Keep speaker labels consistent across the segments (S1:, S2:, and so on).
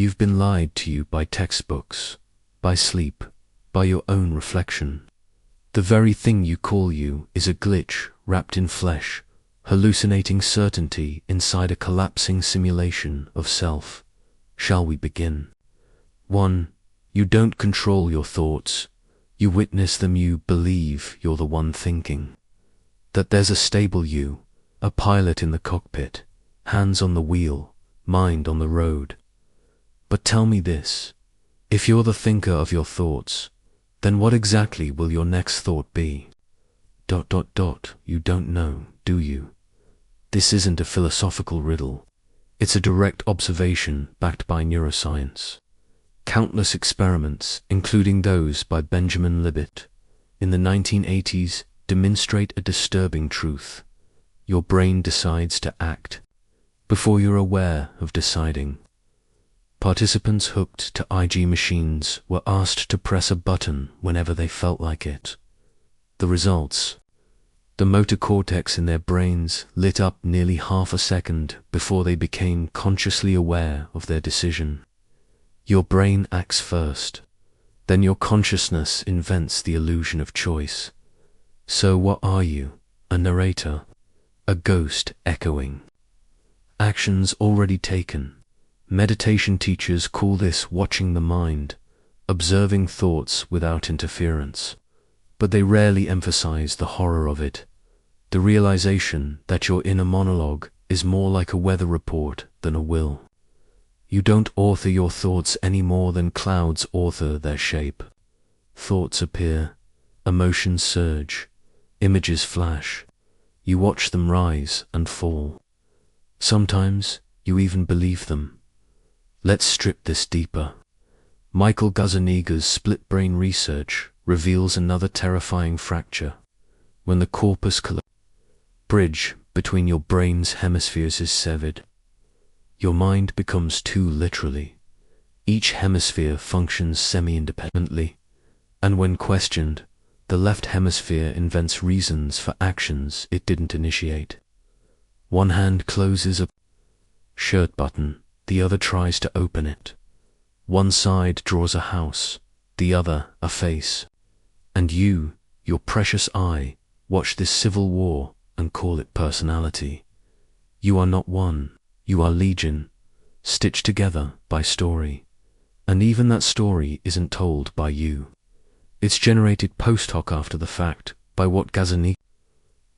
S1: You've been lied to by textbooks, by sleep, by your own reflection. The very thing you call you is a glitch wrapped in flesh, hallucinating certainty inside a collapsing simulation of self. Shall we begin? 1. You don't control your thoughts. You witness them. You believe you're the one thinking. That there's a stable you, a pilot in the cockpit, hands on the wheel, mind on the road. But tell me this, if you're the thinker of your thoughts, then what exactly will your next thought be? ... You don't know, do you? This isn't a philosophical riddle. It's a direct observation backed by neuroscience. Countless experiments, including those by Benjamin Libet in the 1980s, demonstrate a disturbing truth. Your brain decides to act before you're aware of deciding. Participants hooked to IG machines were asked to press a button whenever they felt like it. The results: the motor cortex in their brains lit up nearly half a second before they became consciously aware of their decision. Your brain acts first, then your consciousness invents the illusion of choice. So what are you? A narrator? A ghost echoing? Actions already taken. Meditation teachers call this watching the mind, observing thoughts without interference. But they rarely emphasize the horror of it, the realization that your inner monologue is more like a weather report than a will. You don't author your thoughts any more than clouds author their shape. Thoughts appear, emotions surge, images flash. You watch them rise and fall. Sometimes you even believe them. Let's strip this deeper. Michael Gazzaniga's split-brain research reveals another terrifying fracture. When the corpus callosum bridge between your brain's hemispheres is severed, your mind becomes two literally. Each hemisphere functions semi-independently, and when questioned, the left hemisphere invents reasons for actions it didn't initiate. One hand closes a shirt button, the other tries to open it. One side draws a house, the other a face. And you, your precious eye, watch this civil war and call it personality. You are not one, you are legion, stitched together by story. And even that story isn't told by you. It's generated post hoc after the fact by what Gazzaniga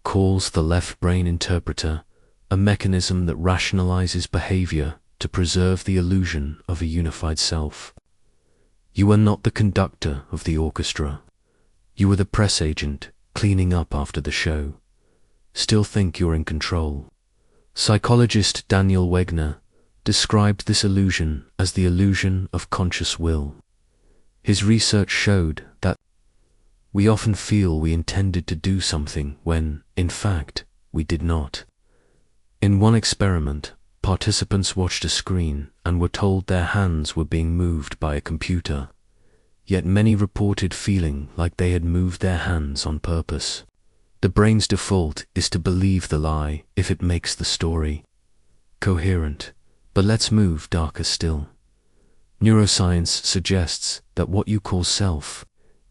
S1: calls the left brain interpreter, a mechanism that rationalizes behavior to preserve the illusion of a unified self. You are not the conductor of the orchestra. You are the press agent cleaning up after the show. Still think you're in control. Psychologist Daniel Wegner described this illusion as the illusion of conscious will. His research showed that we often feel we intended to do something when, in fact, we did not. In one experiment, participants watched a screen and were told their hands were being moved by a computer, yet many reported feeling like they had moved their hands on purpose. The brain's default is to believe the lie if it makes the story coherent. But let's move darker still. Neuroscience suggests that what you call self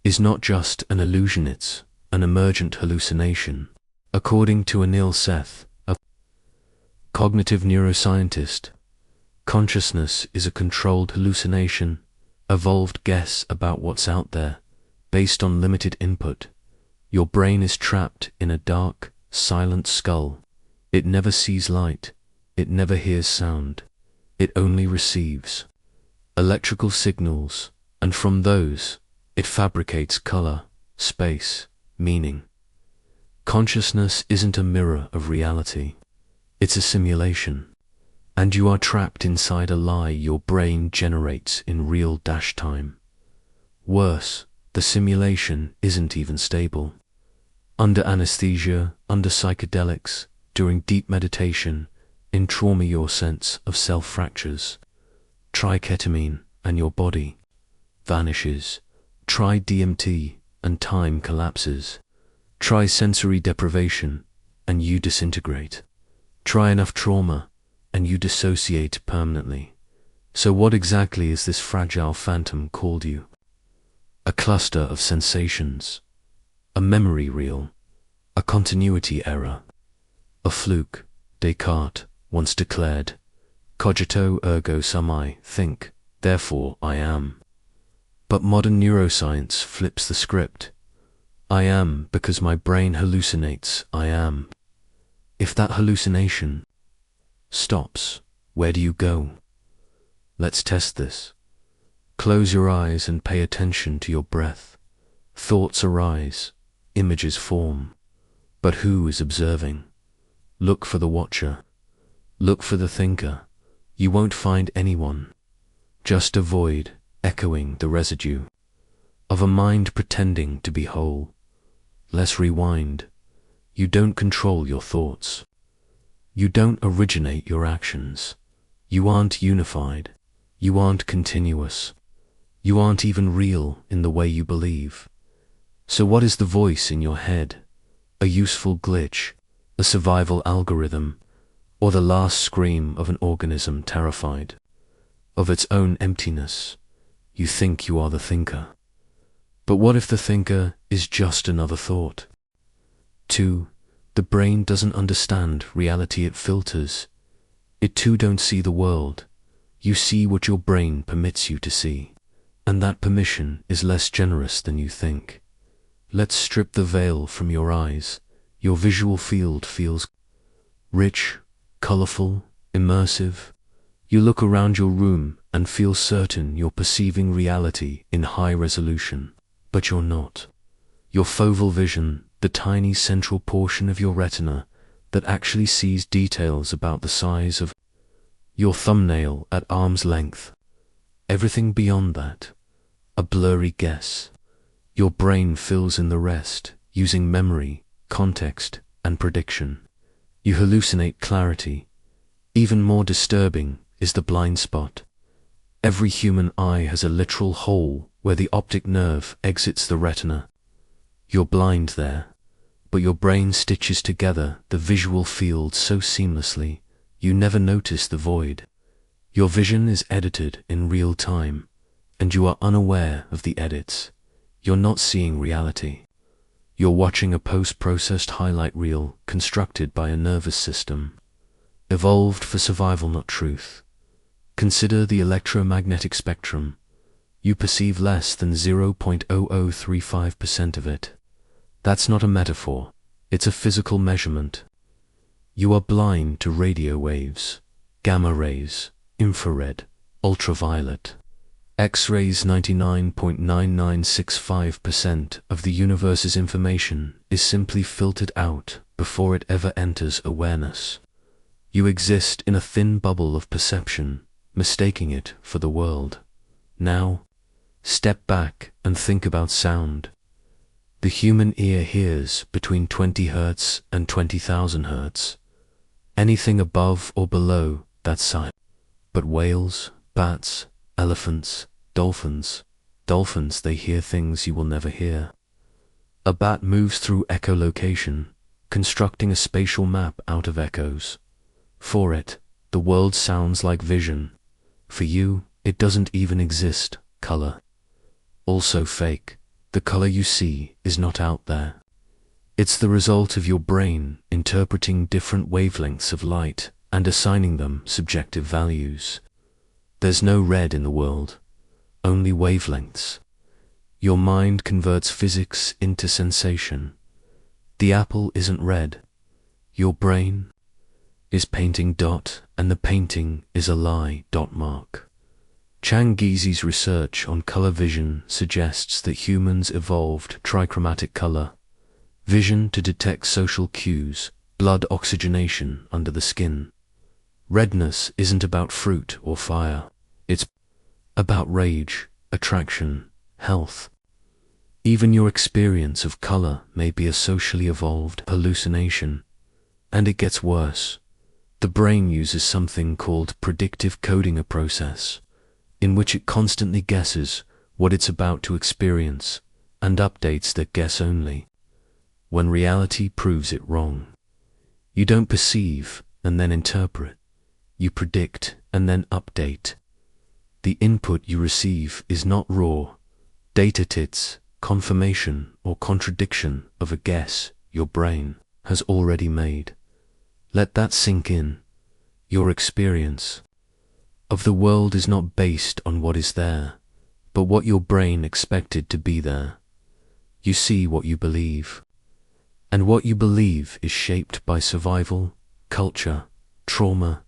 S1: is not just an illusion, it's an emergent hallucination. According to Anil Seth, a cognitive neuroscientist, consciousness is a controlled hallucination, evolved guess about what's out there, based on limited input. Your brain is trapped in a dark, silent skull. It never sees light. It never hears sound. It only receives electrical signals, and from those, it fabricates color, space, meaning. Consciousness isn't a mirror of reality. It's a simulation. And you are trapped inside a lie your brain generates in real time. Worse, the simulation isn't even stable. Under anesthesia, under psychedelics, during deep meditation, in trauma your sense of self fractures. Try ketamine and your body vanishes. Try DMT and time collapses. Try sensory deprivation and you disintegrate. Try enough trauma and you dissociate permanently. So what exactly is this fragile phantom called you? A cluster of sensations, a memory reel, a continuity error, a fluke. Descartes once declared, cogito ergo sum, I think, therefore I am. But modern neuroscience flips the script. I am because my brain hallucinates I am. If that hallucination stops, where do you go? Let's test this. Close your eyes and pay attention to your breath. Thoughts arise, images form. But who is observing? Look for the watcher. Look for the thinker. You won't find anyone. Just a void echoing the residue of a mind pretending to be whole. Let's rewind. You don't control your thoughts. You don't originate your actions. You aren't unified. You aren't continuous. You aren't even real in the way you believe. So what is the voice in your head? A useful glitch, a survival algorithm, or the last scream of an organism terrified of its own emptiness? You think you are the thinker. But what if the thinker is just another thought? 2. The brain doesn't understand reality it filters. It too don't see the world. You see what your brain permits you to see. And that permission is less generous than you think. Let's strip the veil from your eyes. Your visual field feels rich, colorful, immersive. You look around your room and feel certain you're perceiving reality in high resolution. But you're not. Your foveal vision, the tiny central portion of your retina that actually sees details about the size of your thumbnail at arm's length. Everything beyond that, a blurry guess. Your brain fills in the rest using memory, context, and prediction. You hallucinate clarity. Even more disturbing is the blind spot. Every human eye has a literal hole where the optic nerve exits the retina. You're blind there, but your brain stitches together the visual field so seamlessly, you never notice the void. Your vision is edited in real time, and you are unaware of the edits. You're not seeing reality. You're watching a post-processed highlight reel constructed by a nervous system, evolved for survival, not truth. Consider the electromagnetic spectrum. You perceive less than 0.0035% of it. That's not a metaphor, it's a physical measurement. You are blind to radio waves, gamma rays, infrared, ultraviolet. X-rays. 99.9965% of the universe's information is simply filtered out before it ever enters awareness. You exist in a thin bubble of perception, mistaking it for the world. Now, step back and think about sound. The human ear hears between 20 Hz and 20,000 Hz. Anything above or below that's silent. But whales, bats, elephants, dolphins, they hear things you will never hear. A bat moves through echolocation, constructing a spatial map out of echoes. For it, the world sounds like vision. For you, it doesn't even exist. Color. Also fake. The color you see is not out there. It's the result of your brain interpreting different wavelengths of light and assigning them subjective values. There's no red in the world, only wavelengths. Your mind converts physics into sensation. The apple isn't red. Your brain is painting dot, and the painting is a lie. Mark. Chang Gizi's research on color vision suggests that humans evolved trichromatic color vision to detect social cues, blood oxygenation under the skin. Redness isn't about fruit or fire. It's about rage, attraction, health. Even your experience of color may be a socially evolved hallucination. And it gets worse. The brain uses something called predictive coding, a process in which it constantly guesses what it's about to experience and updates that guess only when reality proves it wrong. You don't perceive and then interpret. You predict and then update. The input you receive is not raw data tits, confirmation or contradiction of a guess your brain has already made. Let that sink in. Your experience of the world is not based on what is there, but what your brain expected to be there. You see what you believe. And what you believe is shaped by survival, culture, trauma,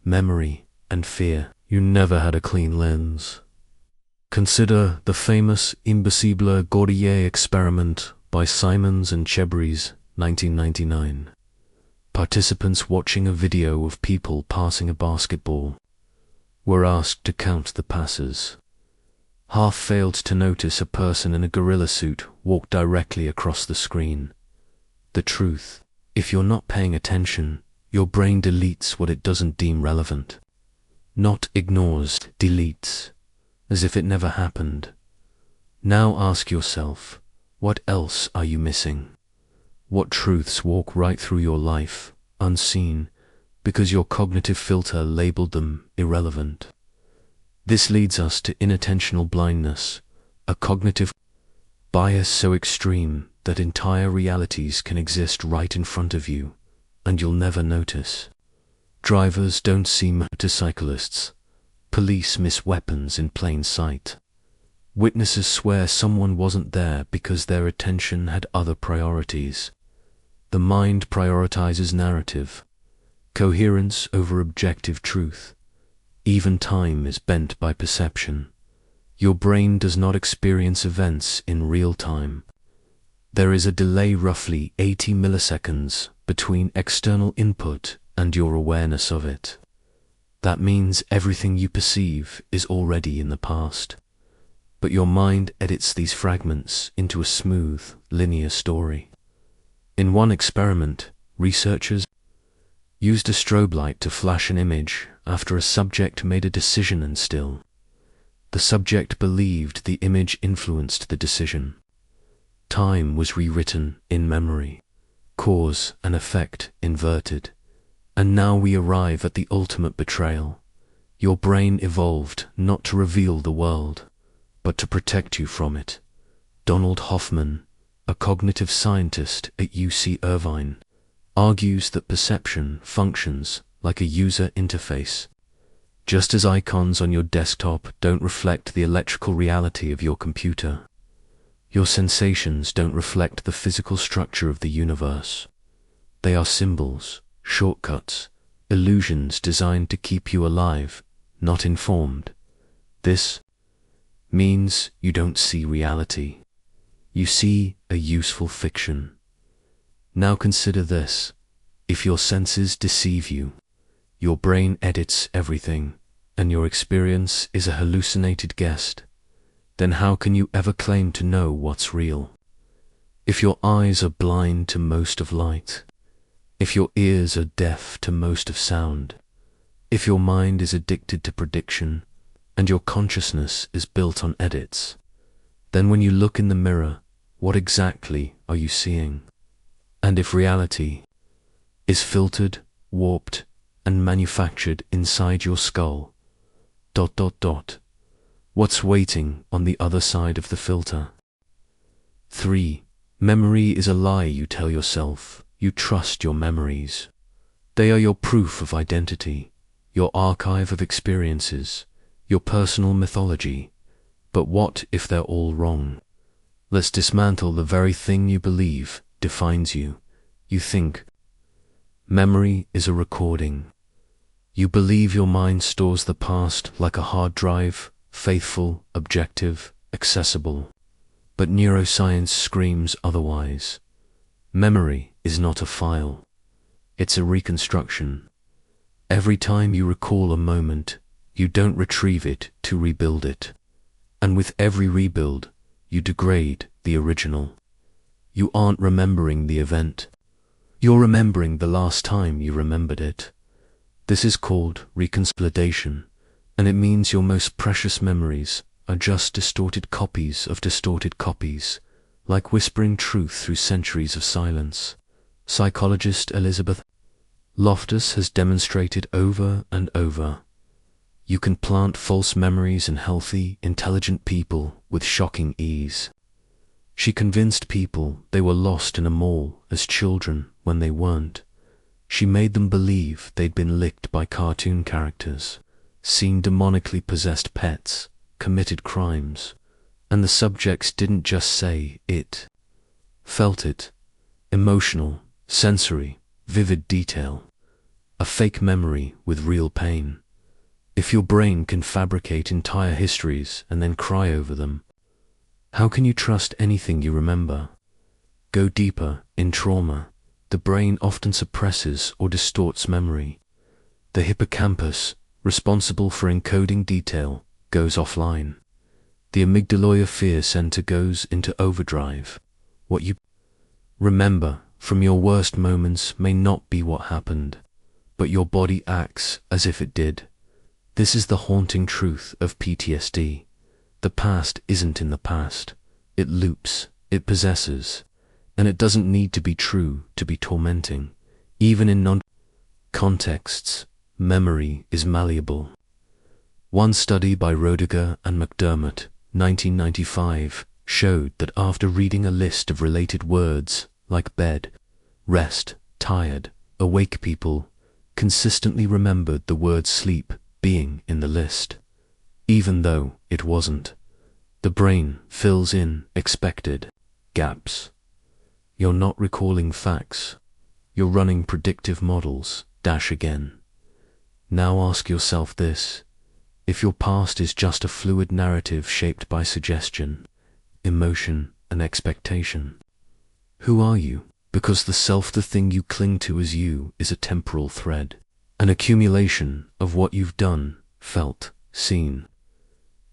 S1: memory, and fear. You never had a clean lens. Consider the famous Impossible Gordier experiment by Simons and Chebris, 1999. Participants watching a video of people passing a basketball were asked to count the passes. Half failed to notice a person in a gorilla suit walk directly across the screen. The truth: if you're not paying attention, your brain deletes what it doesn't deem relevant. Not ignores, deletes, as if it never happened. Now ask yourself, what else are you missing? What truths walk right through your life, unseen, because your cognitive filter labeled them irrelevant? This leads us to inattentional blindness, a cognitive bias so extreme that entire realities can exist right in front of you, and you'll never notice. Drivers don't see motorcyclists. Police miss weapons in plain sight. Witnesses swear someone wasn't there because their attention had other priorities. The mind prioritizes narrative, coherence over objective truth. Even time is bent by perception. Your brain does not experience events in real time. There is a delay roughly 80 milliseconds between external input and your awareness of it. That means everything you perceive is already in the past. But your mind edits these fragments into a smooth, linear story. In one experiment, researchers used a strobe light to flash an image after a subject made a decision and still. The subject believed the image influenced the decision. Time was rewritten in memory, cause and effect inverted. And now we arrive at the ultimate betrayal. Your brain evolved not to reveal the world, but to protect you from it. Donald Hoffman, a cognitive scientist at UC Irvine, argues that perception functions like a user interface. Just as icons on your desktop don't reflect the electrical reality of your computer, your sensations don't reflect the physical structure of the universe. They are symbols, shortcuts, illusions designed to keep you alive, not informed. This means you don't see reality. You see a useful fiction. Now consider this. If your senses deceive you, your brain edits everything, and your experience is a hallucinated guess, then how can you ever claim to know what's real? If your eyes are blind to most of light, if your ears are deaf to most of sound, if your mind is addicted to prediction, and your consciousness is built on edits, then when you look in the mirror, what exactly are you seeing? And if reality is filtered, warped, and manufactured inside your skull, ... what's waiting on the other side of the filter? 3. Memory is a lie you tell yourself. You trust your memories. They are your proof of identity, your archive of experiences, your personal mythology. But what if they're all wrong? Let's dismantle the very thing you believe defines you. You think memory is a recording. You believe your mind stores the past like a hard drive, faithful, objective, accessible. But neuroscience screams otherwise. Memory is not a file. It's a reconstruction. Every time you recall a moment, you don't retrieve it to rebuild it. And with every rebuild, you degrade the original. You aren't remembering the event. You're remembering the last time you remembered it. This is called reconsolidation, and it means your most precious memories are just distorted copies of distorted copies, like whispering truth through centuries of silence. Psychologist Elizabeth Loftus has demonstrated over and over. You can plant false memories in healthy, intelligent people with shocking ease. She convinced people they were lost in a mall as children when they weren't. She made them believe they'd been licked by cartoon characters, seen demonically possessed pets, committed crimes, and the subjects didn't just say it, felt it, emotional, sensory, vivid detail, a fake memory with real pain. If your brain can fabricate entire histories and then cry over them, how can you trust anything you remember? Go deeper in trauma. The brain often suppresses or distorts memory. The hippocampus, responsible for encoding detail, goes offline. The amygdaloid fear center goes into overdrive. What you remember from your worst moments may not be what happened, but your body acts as if it did. This is the haunting truth of PTSD. The past isn't in the past. It loops, it possesses, and it doesn't need to be true to be tormenting. Even in non-contexts, memory is malleable. One study by Roediger and McDermott, 1995, showed that after reading a list of related words like bed, rest, tired, awake, people consistently remembered the word sleep being in the list, even though it wasn't. The brain fills in expected gaps. You're not recalling facts. You're running predictive models. Again. Now ask yourself this. If your past is just a fluid narrative shaped by suggestion, emotion, and expectation, who are you? Because the self, the thing you cling to as you, is a temporal thread, an accumulation of what you've done, felt, seen.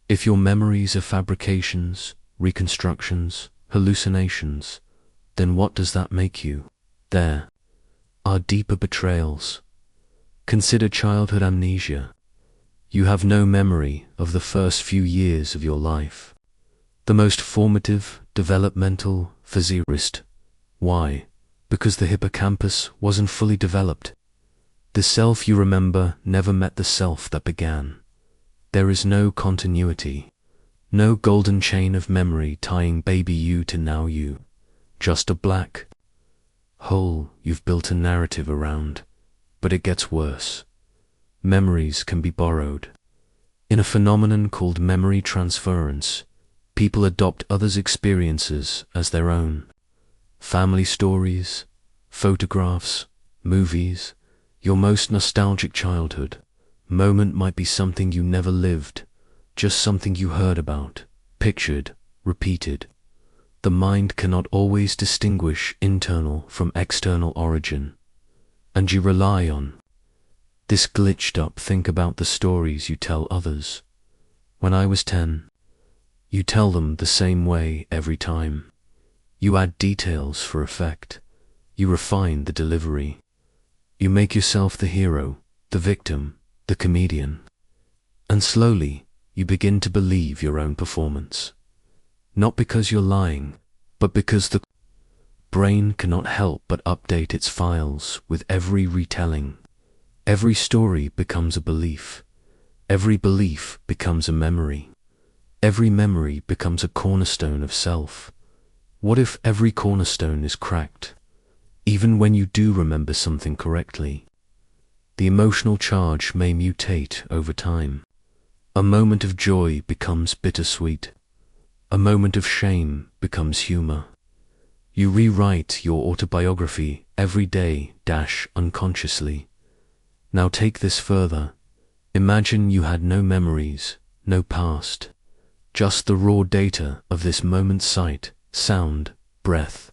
S1: If your memories are fabrications, reconstructions, hallucinations, then what does that make you? There are deeper betrayals. Consider childhood amnesia. You have no memory of the first few years of your life, the most formative, developmental, physiologist. Why? Because the hippocampus wasn't fully developed. The self you remember never met the self that began. There is no continuity, no golden chain of memory tying baby you to now you, just a black hole you've built a narrative around. But it gets worse. Memories can be borrowed. In a phenomenon called memory transference, people adopt others' experiences as their own. Family stories, photographs, movies, your most nostalgic childhood moment might be something you never lived, just something you heard about, pictured, repeated. The mind cannot always distinguish internal from external origin, and you rely on this glitched up. Think about the stories you tell others. When I was 10, you tell them the same way every time. You add details for effect. You refine the delivery. You make yourself the hero, the victim, the comedian. And slowly, you begin to believe your own performance. Not because you're lying, but because the brain cannot help but update its files with every retelling. Every story becomes a belief. Every belief becomes a memory. Every memory becomes a cornerstone of self. What if every cornerstone is cracked? Even when you do remember something correctly, the emotional charge may mutate over time. A moment of joy becomes bittersweet. A moment of shame becomes humor. You rewrite your autobiography every day, unconsciously. Now take this further. Imagine you had no memories, no past, just the raw data of this moment's sight, sound, breath.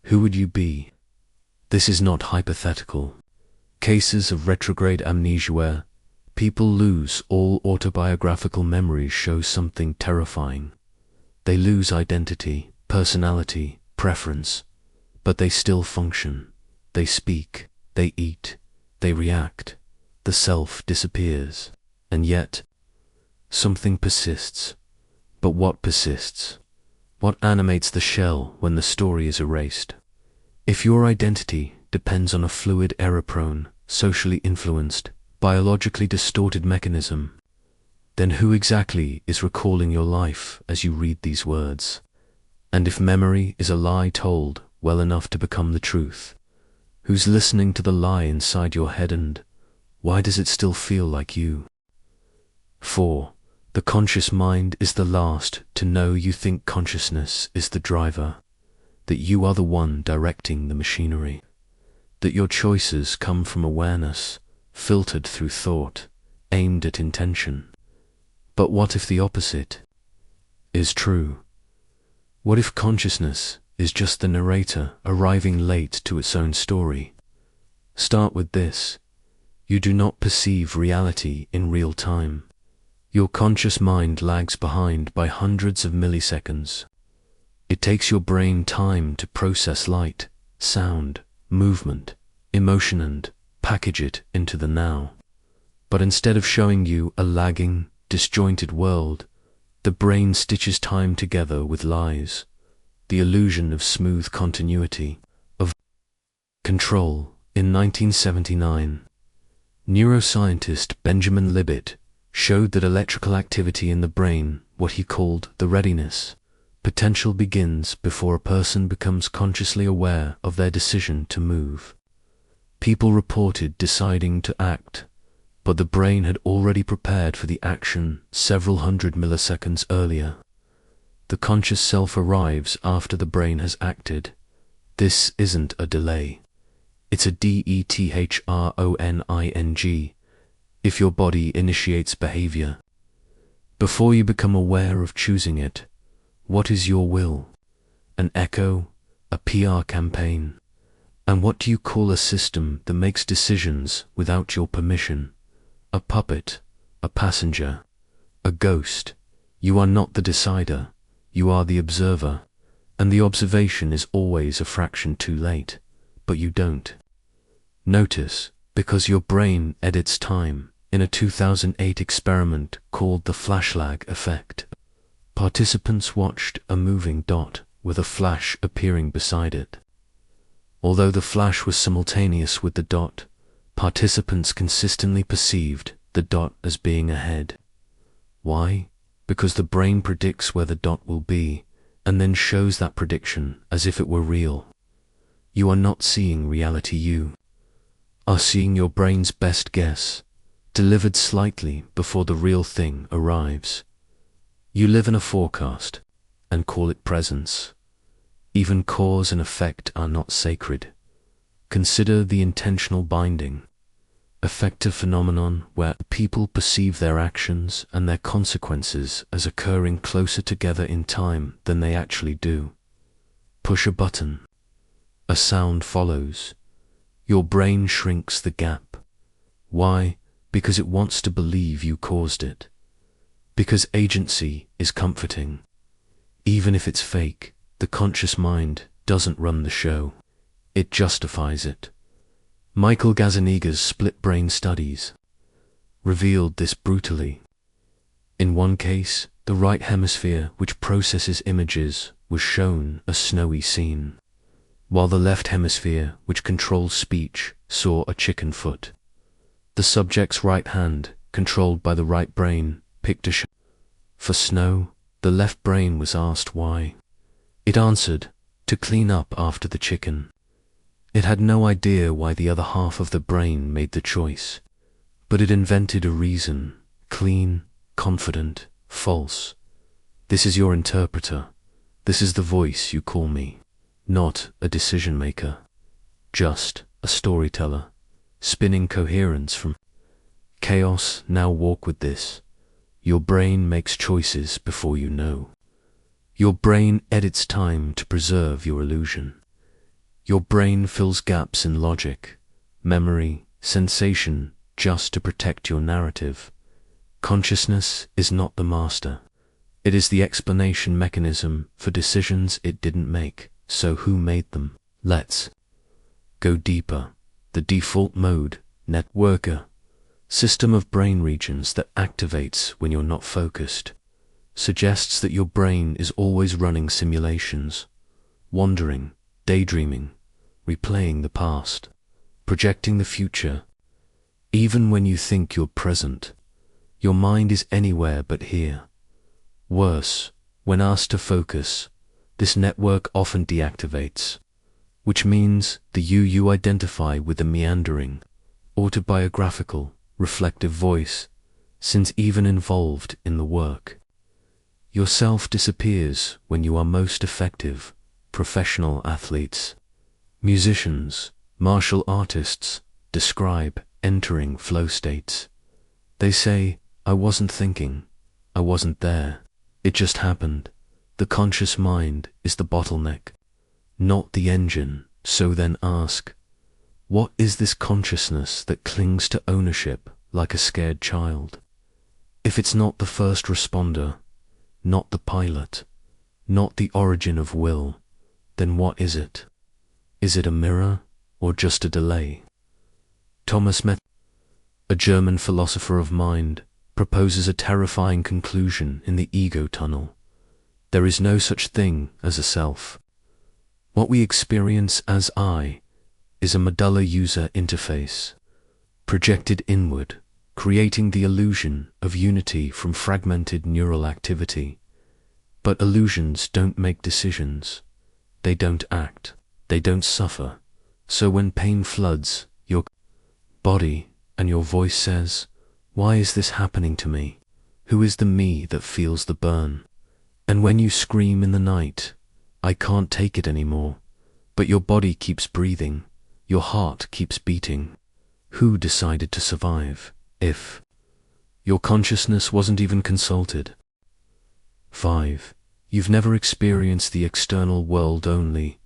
S1: Who would you be? This is not hypothetical. Cases of retrograde amnesia where people lose all autobiographical memories show something terrifying. They lose identity, personality, preference, but they still function. They speak, they eat, they react. The self disappears, and yet something persists. But what persists? What animates the shell when the story is erased? If your identity depends on a fluid, error-prone, socially influenced, biologically distorted mechanism, then who exactly is recalling your life as you read these words? And if memory is a lie told well enough to become the truth, who's listening to the lie inside your head, and why does it still feel like you? 4. The conscious mind is the last to know you think consciousness is the driver, that you are the one directing the machinery, that your choices come from awareness, filtered through thought, aimed at intention. But what if the opposite is true? What if consciousness is just the narrator arriving late to its own story? Start with this. You do not perceive reality in real time. Your conscious mind lags behind by hundreds of milliseconds. It takes your brain time to process light, sound, movement, emotion, and package it into the now. But instead of showing you a lagging, disjointed world, the brain stitches time together with lies, the illusion of smooth continuity, of control. In 1979, neuroscientist Benjamin Libet showed that electrical activity in the brain, what he called the readiness potential, begins before a person becomes consciously aware of their decision to move. People reported deciding to act, but the brain had already prepared for the action several hundred milliseconds earlier. The conscious self arrives after the brain has acted. This isn't a delay. It's a dethroning. If your body initiates behavior, before you become aware of choosing it, what is your will? An echo? A PR campaign? And what do you call a system that makes decisions without your permission? A puppet? A passenger? A ghost? You are not the decider, you are the observer, and the observation is always a fraction too late, but you don't notice, because your brain edits time. In a 2008 experiment called the flash lag effect, participants watched a moving dot with a flash appearing beside it. Although the flash was simultaneous with the dot, participants consistently perceived the dot as being ahead. Why? Because the brain predicts where the dot will be, and then shows that prediction as if it were real. You are not seeing reality, you are seeing your brain's best guess, delivered slightly before the real thing arrives. You live in a forecast and call it presence. Even cause and effect are not sacred. Consider the intentional binding, affective phenomenon where people perceive their actions and their consequences as occurring closer together in time than they actually do. Push a button. A sound follows. Your brain shrinks the gap. Why? Because it wants to believe you caused it. Because agency is comforting. Even if it's fake, the conscious mind doesn't run the show. It justifies it. Michael Gazzaniga's split brain studies revealed this brutally. In one case, the right hemisphere, which processes images, was shown a snowy scene, while the left hemisphere, which controls speech, saw a chicken foot. The subject's right hand, controlled by the right brain, picked a for snow. The left brain was asked why. It answered, to clean up after the chicken. It had no idea why the other half of the brain made the choice, but it invented a reason: clean, confident, false. This is your interpreter. This is the voice you call me. Not a decision maker, just a storyteller, spinning coherence from chaos. Now walk with this. Your brain makes choices before you know. Your brain edits time to preserve your illusion. Your brain fills gaps in logic, memory, sensation, just to protect your narrative. Consciousness is not the master. It is the explanation mechanism for decisions it didn't make. So who made them? Let's go deeper. The default mode, networker, system of brain regions that activates when you're not focused, suggests that your brain is always running simulations, wandering, daydreaming, replaying the past, projecting the future. Even when you think you're present, Your mind is anywhere but here. Worse, when asked to focus, this network often deactivates, which means the you identify with the meandering, autobiographical, reflective voice, since even involved in the work. Yourself disappears when you are most effective. Professional athletes, musicians, martial artists describe entering flow states. They say, I wasn't thinking, I wasn't there, it just happened. The conscious mind is the bottleneck, not the engine. So then ask, what is this consciousness that clings to ownership like a scared child? If it's not the first responder, not the pilot, not the origin of will, then what is it? Is it a mirror or just a delay? Thomas Metz, a German philosopher of mind, proposes a terrifying conclusion in the ego tunnel. There is no such thing as a self. What we experience as I is a medulla user interface, projected inward, creating the illusion of unity from fragmented neural activity. But illusions don't make decisions. They don't act. They don't suffer. So when pain floods your body and your voice says, why is this happening to me? Who is the me that feels the burn? And when you scream in the night, I can't take it anymore, but your body keeps breathing, your heart keeps beating. Who decided to survive if your consciousness wasn't even consulted? 5. You've never experienced the external world only.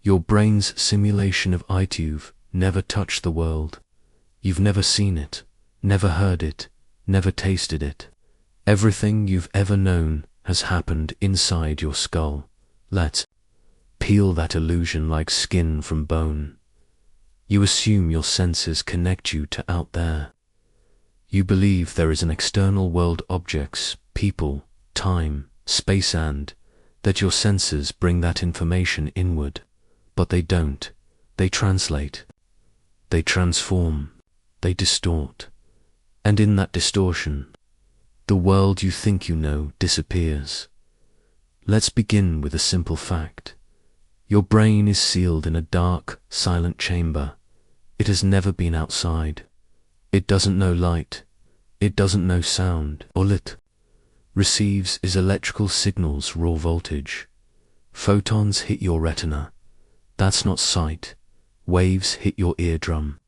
S1: Your brain's simulation of you've never touched the world. You've never seen it, never heard it, never tasted it. Everything you've ever known has happened inside your skull. Let's peel that illusion like skin from bone. You assume your senses connect you to out there. You believe there is an external world, objects, people, time, space, and that your senses bring that information inward. But they don't. They translate. They transform. They distort. And in that distortion, the world you think you know disappears. Let's begin with a simple fact. Your brain is sealed in a dark, silent chamber. It has never been outside. It doesn't know light. It doesn't know sound or lit. Receives is electrical signals, raw voltage. Photons hit your retina. That's not sight. Waves hit your eardrum.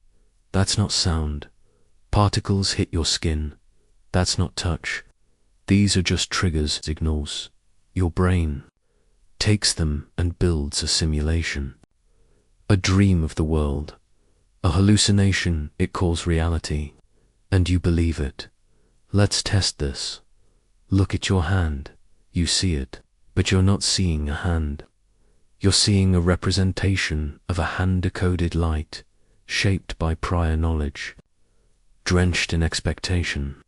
S1: That's not sound. Particles hit your skin. That's not touch. These are just triggers, signals. Your brain takes them and builds a simulation. A dream of the world. A hallucination it calls reality. And you believe it. Let's test this. Look at your hand. You see it, but you're not seeing a hand. You're seeing a representation of a hand-decoded light, shaped by prior knowledge, drenched in expectation.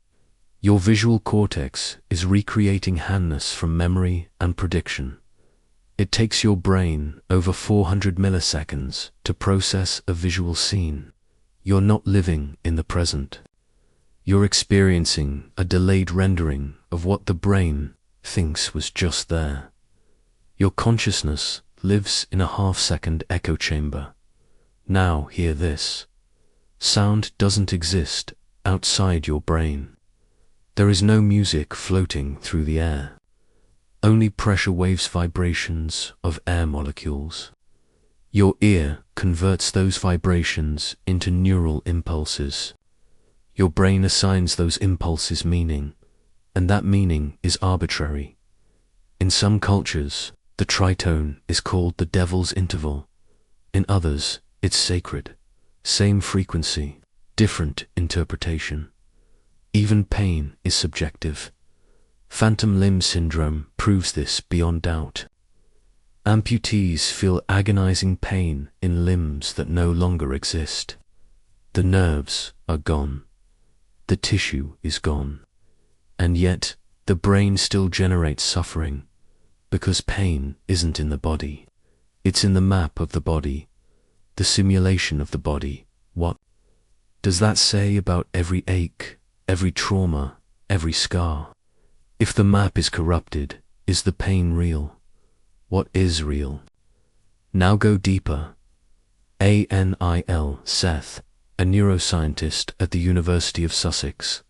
S1: Your visual cortex is recreating handness from memory and prediction. It takes your brain over 400 milliseconds to process a visual scene. You're not living in the present. You're experiencing a delayed rendering of what the brain thinks was just there. Your consciousness lives in a half-second echo chamber. Now hear this. Sound doesn't exist outside your brain. There is no music floating through the air. Only pressure waves, vibrations of air molecules. Your ear converts those vibrations into neural impulses. Your brain assigns those impulses meaning, and that meaning is arbitrary. In some cultures, the tritone is called the devil's interval. In others, it's sacred. Same frequency, different interpretation. Even pain is subjective. Phantom limb syndrome proves this beyond doubt. Amputees feel agonizing pain in limbs that no longer exist. The nerves are gone. The tissue is gone. And yet, the brain still generates suffering, because pain isn't in the body. It's in the map of the body, the simulation of the body. What does that say about every ache, every trauma, every scar. If the map is corrupted, is the pain real? What is real? Now go deeper. Anil Seth, a neuroscientist at the University of Sussex,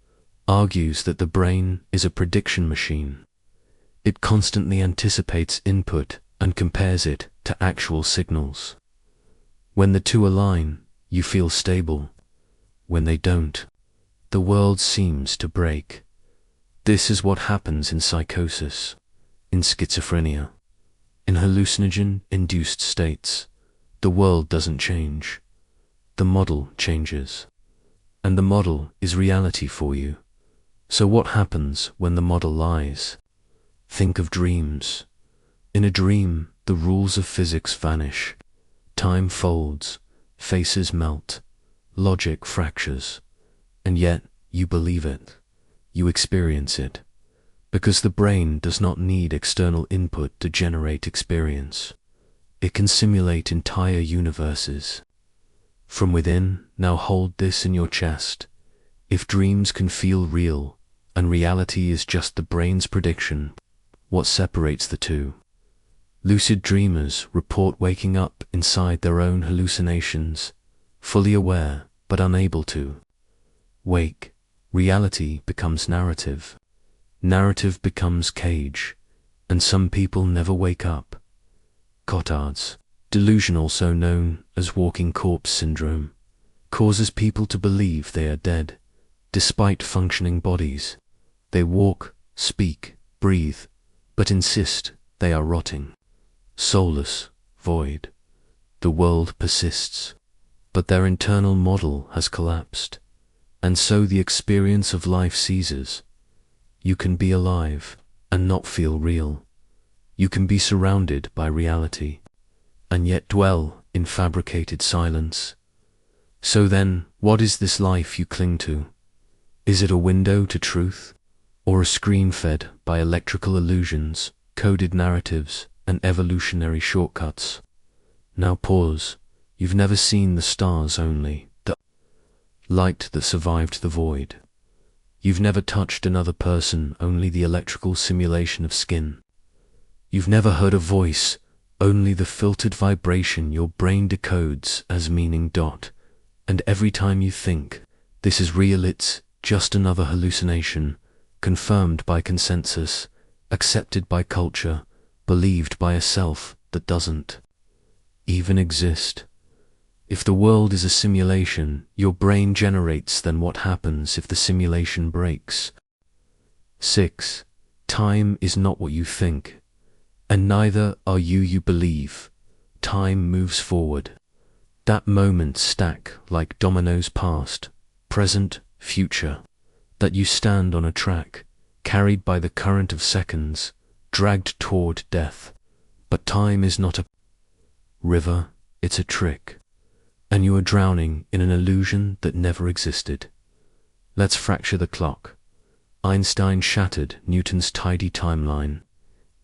S1: argues that the brain is a prediction machine. It constantly anticipates input and compares it to actual signals. When the two align, you feel stable. When they don't, the world seems to break. This is what happens in psychosis, in schizophrenia, in hallucinogen-induced states. The world doesn't change. The model changes. And the model is reality for you. So what happens when the model lies? Think of dreams. In a dream, the rules of physics vanish. Time folds, faces melt, logic fractures. And yet, you believe it. You experience it. Because the brain does not need external input to generate experience. It can simulate entire universes. From within, now hold this in your chest. If dreams can feel real, and reality is just the brain's prediction, what separates the two? Lucid dreamers report waking up inside their own hallucinations, fully aware but unable to wake. Reality becomes narrative. Narrative becomes cage, and some people never wake up. Cotard's delusion, also known as walking corpse syndrome, causes people to believe they are dead, despite functioning bodies. They walk, speak, breathe, but insist they are rotting. Soulless, void. The world persists, but their internal model has collapsed, and so the experience of life ceases. You can be alive and not feel real. You can be surrounded by reality, and yet dwell in fabricated silence. So then, what is this life you cling to? Is it a window to truth, or a screen fed by electrical illusions, coded narratives, and evolutionary shortcuts? Now pause. You've never seen the stars only, the light that survived the void. You've never touched another person, only the electrical simulation of skin. You've never heard a voice, only the filtered vibration your brain decodes as meaning. And every time you think, this is real, it's just another hallucination, confirmed by consensus, accepted by culture, believed by a self that doesn't even exist. If the world is a simulation your brain generates, then what happens if the simulation breaks? 6. Time is not what you think, and neither are you believe. Time moves forward. That moments stack like dominoes, past, present, future, that you stand on a track, carried by the current of seconds, dragged toward death. But time is not a river, it's a trick, and you are drowning in an illusion that never existed. Let's fracture the clock. Einstein shattered Newton's tidy timeline.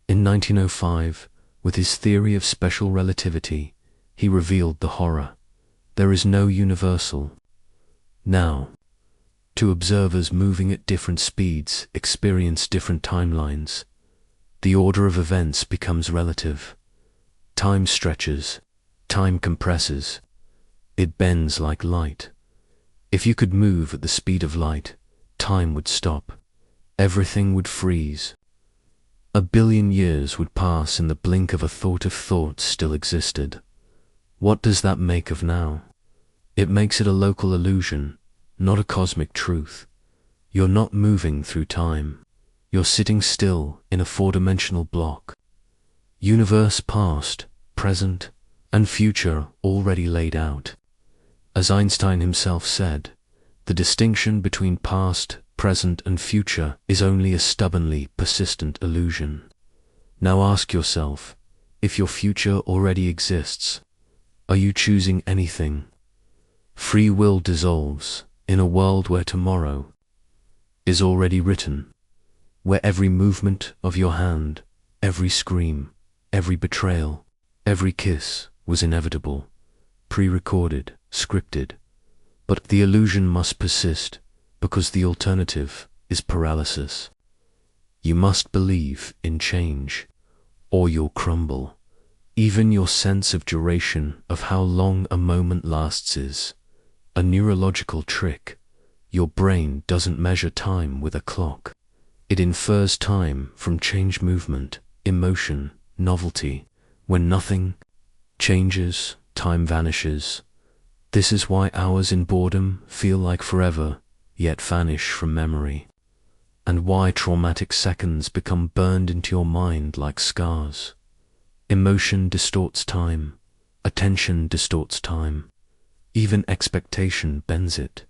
S1: In 1905, with his theory of special relativity, he revealed the horror. There is no universal. Now, two observers moving at different speeds experience different timelines. The order of events becomes relative. Time stretches, time compresses. It bends like light. If you could move at the speed of light, time would stop. Everything would freeze. 1 billion years would pass in the blink of a thought if thought still existed. What does that make of now? It makes it a local illusion, not a cosmic truth. You're not moving through time. You're sitting still in a four-dimensional block. Universe past, present, and future already laid out. As Einstein himself said, the distinction between past, present, and future is only a stubbornly persistent illusion. Now ask yourself, if your future already exists, are you choosing anything? Free will dissolves in a world where tomorrow is already written, where every movement of your hand, every scream, every betrayal, every kiss was inevitable, pre-recorded, scripted. But the illusion must persist, because the alternative is paralysis. You must believe in change, or you'll crumble. Even your sense of duration, of how long a moment lasts, is a neurological trick. Your brain doesn't measure time with a clock. It infers time from change, movement, emotion, novelty. When nothing changes, time vanishes. This is why hours in boredom feel like forever, yet vanish from memory. And why traumatic seconds become burned into your mind like scars. Emotion distorts time. Attention distorts time. Even expectation bends it.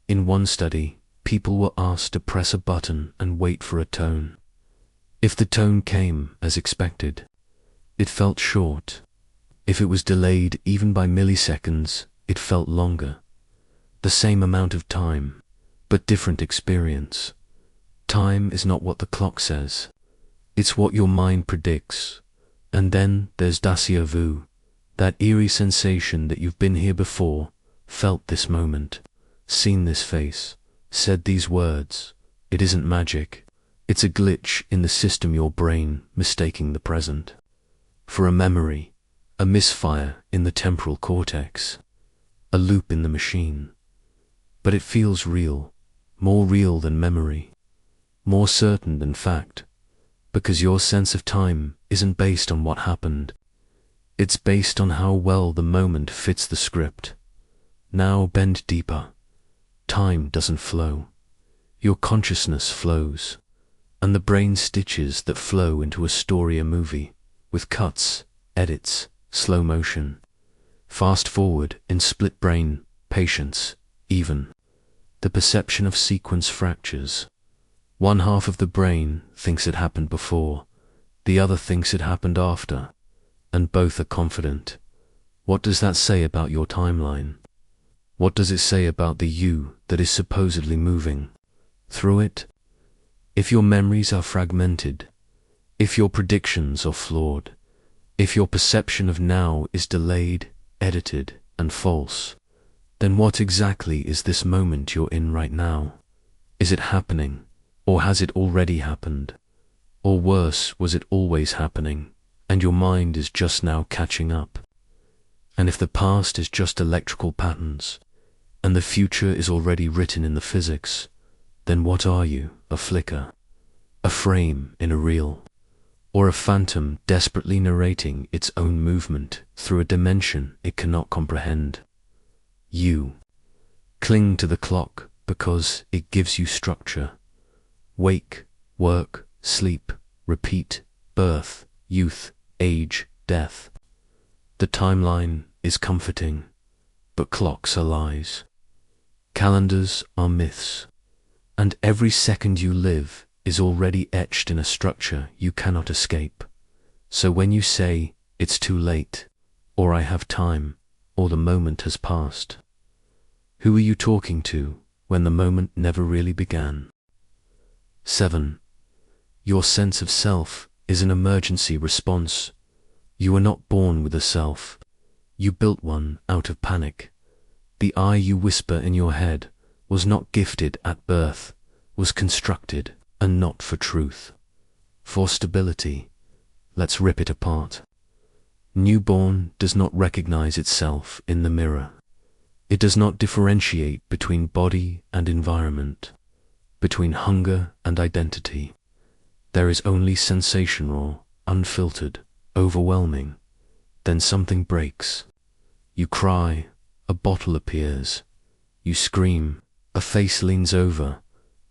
S1: In one study, people were asked to press a button and wait for a tone. If the tone came as expected, it felt short. If it was delayed even by milliseconds, it felt longer. The same amount of time, but different experience. Time is not what the clock says. It's what your mind predicts. And then there's déjà vu, that eerie sensation that you've been here before, felt this moment, seen this face, said these words. It isn't magic. It's a glitch in the system, your brain mistaking the present for a memory, a misfire in the temporal cortex, a loop in the machine. But it feels real, more real than memory, more certain than fact, because your sense of time isn't based on what happened. It's based on how well the moment fits the script. Now bend deeper. Time doesn't flow. Your consciousness flows, and the brain stitches that flow into a story, a movie, with cuts, edits, slow motion, fast forward in split brain, patience, even. The perception of sequence fractures. One half of the brain thinks it happened before, the other thinks it happened after, and both are confident. What does that say about your timeline? What does it say about the you that is supposedly moving through it? If your memories are fragmented, if your predictions are flawed, if your perception of now is delayed, edited, and false, then what exactly is this moment you're in right now? Is it happening? Or has it already happened? Or worse, was it always happening, and your mind is just now catching up? And if the past is just electrical patterns, and the future is already written in the physics, then what are you? A flicker? A frame in a reel? Or a phantom desperately narrating its own movement through a dimension it cannot comprehend? You cling to the clock because it gives you structure. Wake, work, sleep, repeat, birth, youth, age, death. The timeline is comforting, but clocks are lies. Calendars are myths, and every second you live is already etched in a structure you cannot escape. So when you say, it's too late, or I have time, or the moment has passed, who are you talking to when the moment never really began? 7. Your sense of self is an emergency response. You were not born with a self. You built one out of panic. The I you whisper in your head was not gifted at birth, was constructed, and not for truth. For stability. Let's rip it apart. Newborn does not recognize itself in the mirror. It does not differentiate between body and environment, between hunger and identity. There is only sensation, raw, unfiltered, overwhelming. Then something breaks. You cry, a bottle appears. You scream, a face leans over.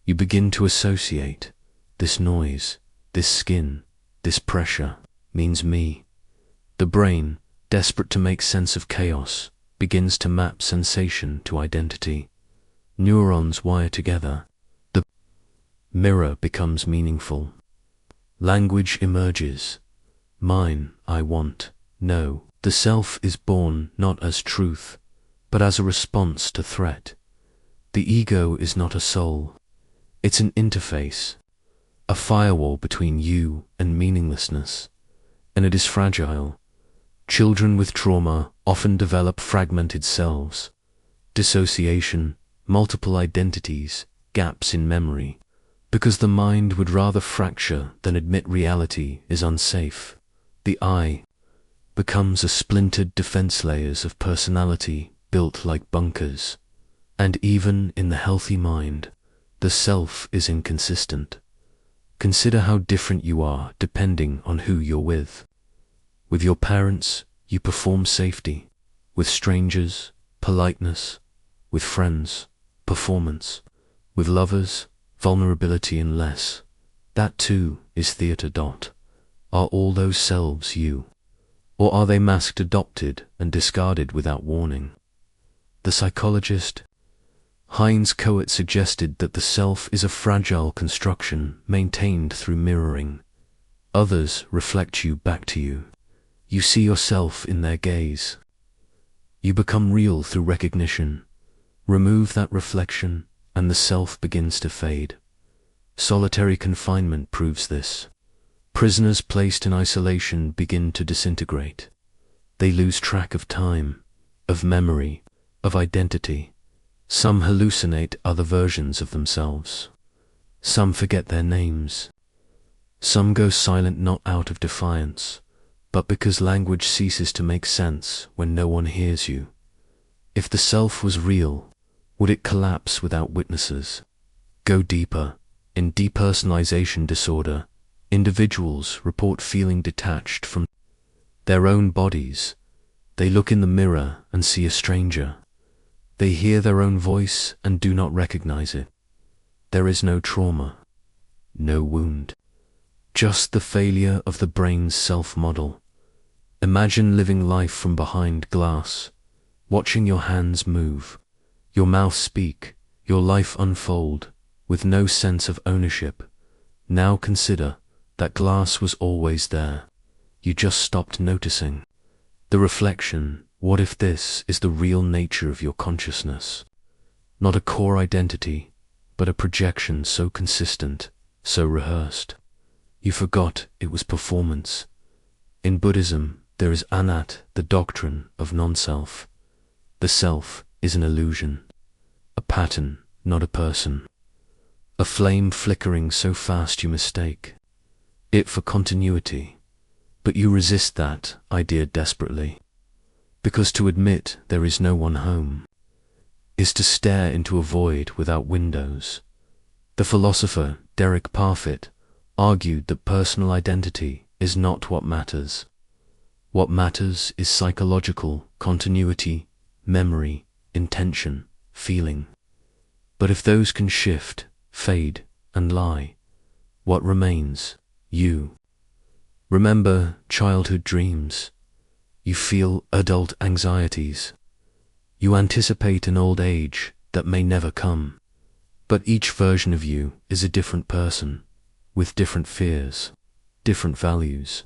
S1: You begin to associate. This noise, this skin, this pressure means me. The brain, desperate to make sense of chaos, begins to map sensation to identity. Neurons wire together. The mirror becomes meaningful. Language emerges. Mine, I want, no. The self is born not as truth, but as a response to threat. The ego is not a soul. It's an interface, a firewall between you and meaninglessness, and it is fragile. Children with trauma often develop fragmented selves, dissociation, multiple identities, gaps in memory, because the mind would rather fracture than admit reality is unsafe. The I becomes a splintered defense layers of personality built like bunkers. And even in the healthy mind, the self is inconsistent. Consider how different you are depending on who you're with. With your parents, you perform safety. With strangers, politeness. With friends, performance. With lovers, vulnerability and less. That too is theater. Are all those selves you? Or are they masked, adopted, and discarded without warning? The psychologist Heinz Kohut suggested that the self is a fragile construction maintained through mirroring. Others reflect you back to you. You see yourself in their gaze. You become real through recognition. Remove that reflection, and the self begins to fade. Solitary confinement proves this. Prisoners placed in isolation begin to disintegrate. They lose track of time, of memory, of identity. Some hallucinate other versions of themselves. Some forget their names. Some go silent not out of defiance, but because language ceases to make sense when no one hears you. If the self was real, would it collapse without witnesses? Go deeper. In depersonalization disorder, individuals report feeling detached from their own bodies. They look in the mirror and see a stranger. They hear their own voice and do not recognize it. There is no trauma, no wound, just the failure of the brain's self-model. Imagine living life from behind glass, watching your hands move, your mouth speak, your life unfold, with no sense of ownership. Now consider that glass was always there. You just stopped noticing. The reflection, what if this is the real nature of your consciousness? Not a core identity, but a projection so consistent, so rehearsed. You forgot it was performance. In Buddhism, there is anat, the doctrine of non-self. The self is an illusion, a pattern, not a person. A flame flickering so fast you mistake it for continuity, but you resist that idea desperately. Because to admit there is no one home is to stare into a void without windows. The philosopher Derek Parfit argued that personal identity is not what matters. What matters is psychological continuity, memory, intention, feeling. But if those can shift, fade, and lie, what remains? You. Remember childhood dreams. You feel adult anxieties. You anticipate an old age that may never come. But each version of you is a different person, with different fears, different values,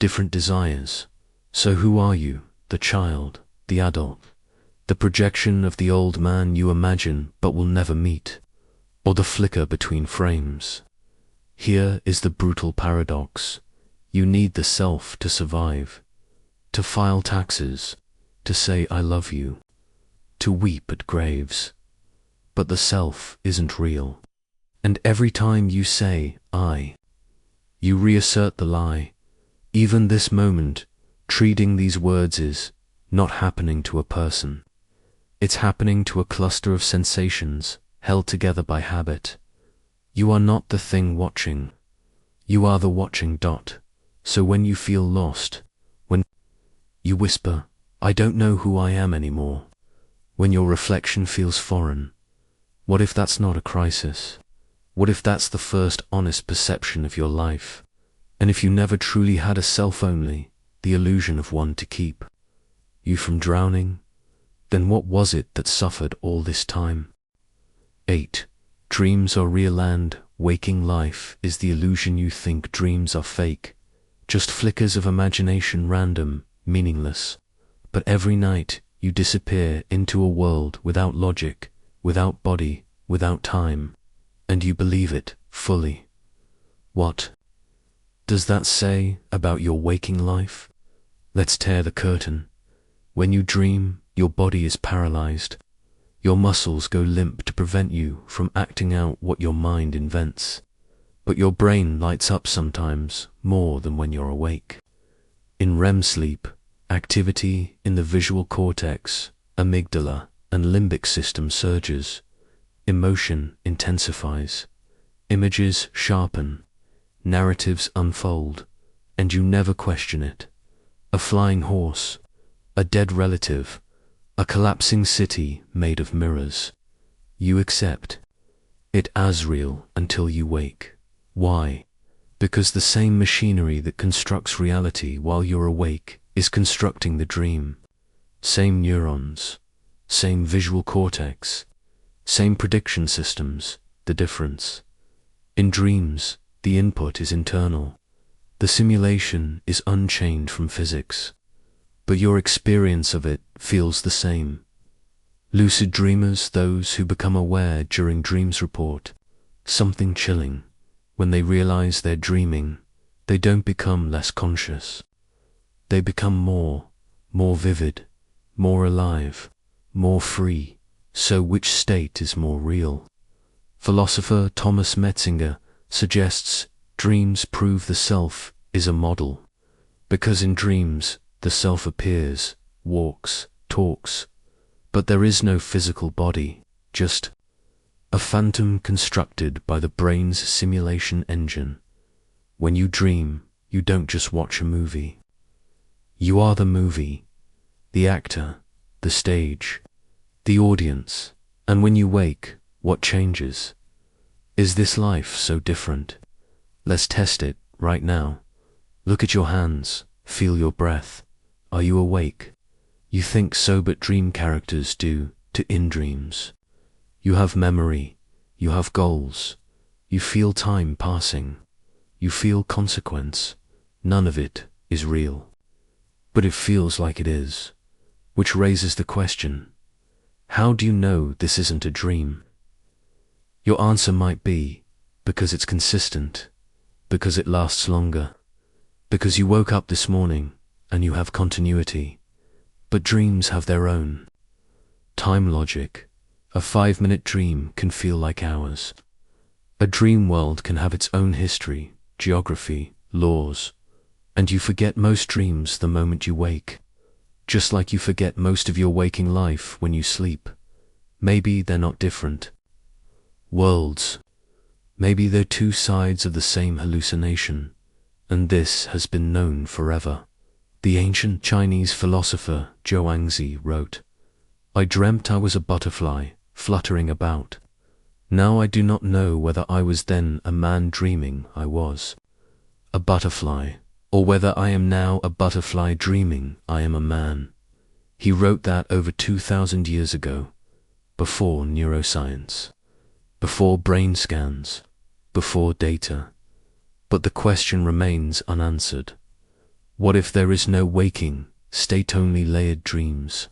S1: different desires. So who are you, the child, the adult, the projection of the old man you imagine but will never meet, or the flicker between frames? Here is the brutal paradox. You need the self to survive. To file taxes, to say I love you, to weep at graves. But the self isn't real. And every time you say I, you reassert the lie. Even this moment, treating these words is not happening to a person. It's happening to a cluster of sensations held together by habit. You are not the thing watching. You are the watching. So when you feel lost, when you whisper, I don't know who I am anymore, when your reflection feels foreign, what if that's not a crisis? What if that's the first honest perception of your life? And if you never truly had a self, only the illusion of one to keep you from drowning, then what was it that suffered all this time? 8. Dreams are real and waking life is the illusion. You think dreams are fake, just flickers of imagination, random, meaningless. But every night you disappear into a world without logic, without body, without time, and you believe it fully. What does that say about your waking life? Let's tear the curtain. When you dream, your body is paralyzed. Your muscles go limp to prevent you from acting out what your mind invents. But your brain lights up sometimes more than when you're awake. In REM sleep, activity in the visual cortex, amygdala, and limbic system surges. Emotion intensifies. Images sharpen. Narratives unfold. And you never question it. A flying horse, a dead relative, a collapsing city made of mirrors. You accept it as real until you wake. Why? Because the same machinery that constructs reality while you're awake is constructing the dream. Same neurons, same visual cortex, same prediction systems. The difference: in dreams, the input is internal. The simulation is unchained from physics, but your experience of it feels the same. Lucid dreamers, those who become aware during dreams, report something chilling. When they realize they're dreaming, they don't become less conscious. They become more vivid, more alive, more free. So which state is more real? Philosopher Thomas Metzinger suggests dreams prove the self is a model, because in dreams the self appears, walks, talks, but there is no physical body, just a phantom constructed by the brain's simulation engine. When you dream, you don't just watch a movie. You are the movie, the actor, the stage, the audience. And when you wake, what changes? Is this life so different? Let's test it right now. Look at your hands, feel your breath. Are you awake? You think so, but dream characters do to in dreams. You have memory, you have goals, you feel time passing, you feel consequence. None of it is real, but it feels like it is, which raises the question: how do you know this isn't a dream? Your answer might be, because it's consistent, because it lasts longer, because you woke up this morning and you have continuity. But dreams have their own time logic. A 5-minute dream can feel like hours. A dream world can have its own history, geography, laws, and you forget most dreams the moment you wake, just like you forget most of your waking life when you sleep. Maybe they're not different worlds. Maybe they're two sides of the same hallucination, and this has been known forever. The ancient Chinese philosopher Zhuangzi wrote, "I dreamt I was a butterfly, fluttering about. Now I do not know whether I was then a man dreaming I was a butterfly, or whether I am now a butterfly dreaming I am a man." He wrote that over 2,000 years ago, before neuroscience, before brain scans, before data. But the question remains unanswered. What if there is no waking, state-only layered dreams?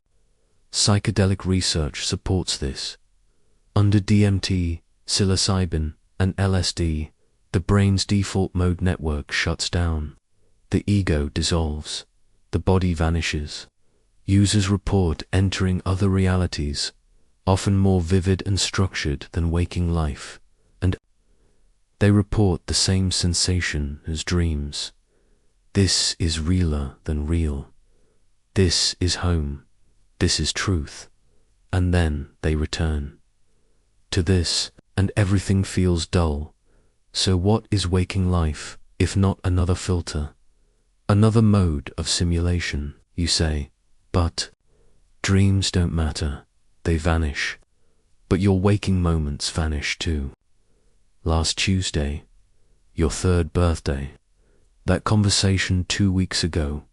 S1: Psychedelic research supports this. Under DMT, psilocybin, and LSD, the brain's default mode network shuts down. The ego dissolves. The body vanishes. Users report entering other realities, often more vivid and structured than waking life, and they report the same sensation as dreams. This is realer than real. This is home. This is truth. And then they return to this, and everything feels dull. So what is waking life, if not another filter? Another mode of simulation, you say. But dreams don't matter. They vanish. But your waking moments vanish too. Last Tuesday, your 3rd birthday, that conversation 2 weeks ago,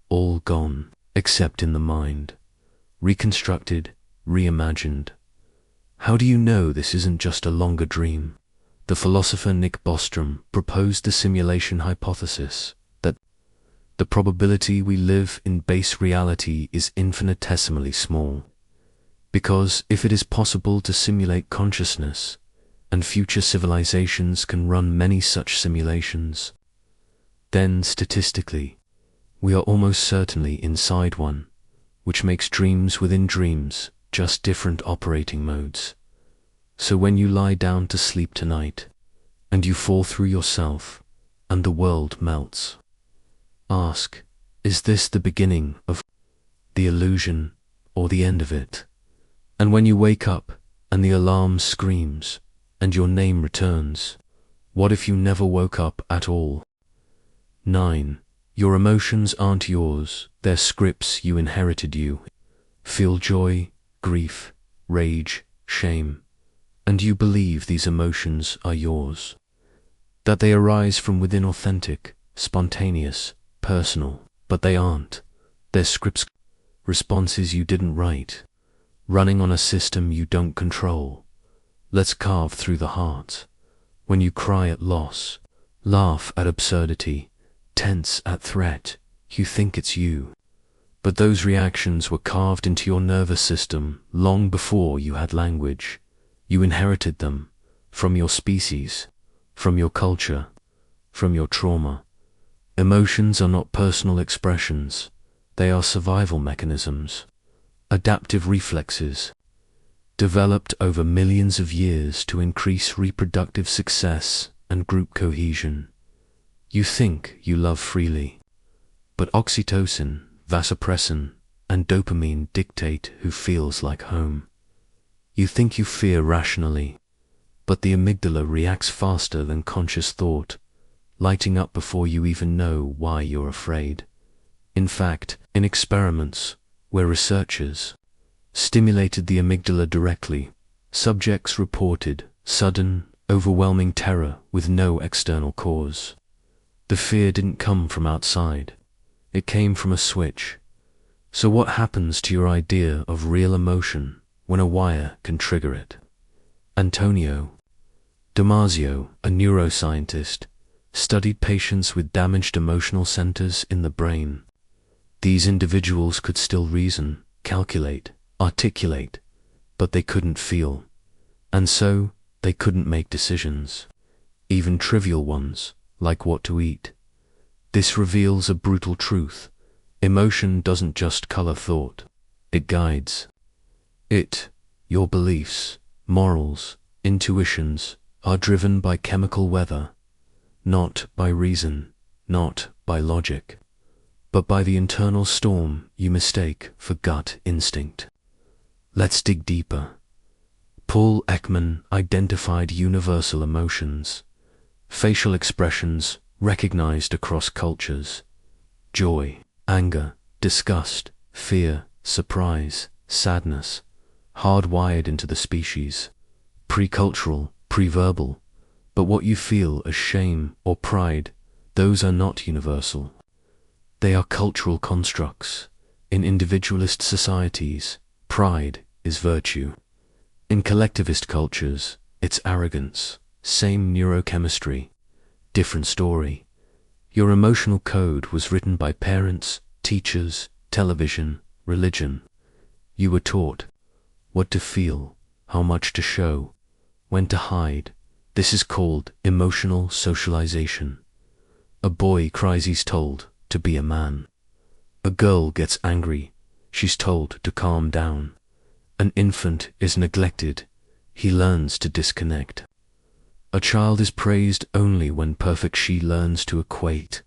S1: all gone, except in the mind. Reconstructed, reimagined. How do you know this isn't just a longer dream? The philosopher Nick Bostrom proposed the simulation hypothesis, that the probability we live in base reality is infinitesimally small. Because if it is possible to simulate consciousness, and future civilizations can run many such simulations, then statistically, we are almost certainly inside one, which makes dreams within dreams just different operating modes. So when you lie down to sleep tonight, and you fall through yourself, and the world melts, ask, is this the beginning of the illusion or the end of it? And when you wake up, and the alarm screams, and your name returns, what if you never woke up at all? 9. Your emotions aren't yours, they're scripts you inherited. You feel joy, grief, rage, shame, and you believe these emotions are yours, that they arise from within, authentic, spontaneous, personal, but they aren't. They're scripts, responses you didn't write, running on a system you don't control. Let's carve through the heart. When you cry at loss, laugh at absurdity, tense at threat, you think it's you. But those reactions were carved into your nervous system long before you had language. You inherited them from your species, from your culture, from your trauma. Emotions are not personal expressions. They are survival mechanisms, adaptive reflexes, developed over millions of years to increase reproductive success and group cohesion. You think you love freely, but oxytocin, vasopressin, and dopamine dictate who feels like home. You think you fear rationally, but the amygdala reacts faster than conscious thought, lighting up before you even know why you're afraid. In fact, in experiments where researchers stimulated the amygdala directly, subjects reported sudden, overwhelming terror with no external cause. The fear didn't come from outside. It came from a switch. So what happens to your idea of real emotion when a wire can trigger it? Antonio Damasio, a neuroscientist, studied patients with damaged emotional centers in the brain. These individuals could still reason, calculate, articulate, but they couldn't feel. And so, they couldn't make decisions, even trivial ones, like what to eat. This reveals a brutal truth. Emotion doesn't just color thought, it guides it. Your beliefs, morals, intuitions are driven by chemical weather, not by reason, not by logic, but by the internal storm you mistake for gut instinct. Let's dig deeper. Paul Ekman identified universal emotions, facial expressions recognized across cultures: joy, anger, disgust, fear, surprise, sadness, hardwired into the species, pre-cultural, pre-verbal. But what you feel as shame or pride, those are not universal. They are cultural constructs. In individualist societies, pride is virtue. In collectivist cultures, it's arrogance. Same neurochemistry, different story. Your emotional code was written by parents, teachers, television, religion. You were taught what to feel, how much to show, when to hide. This is called emotional socialization. A boy cries, he's told to be a man. A girl gets angry, she's told to calm down. An infant is neglected, he learns to disconnect. A child is praised only when perfect. She learns to equate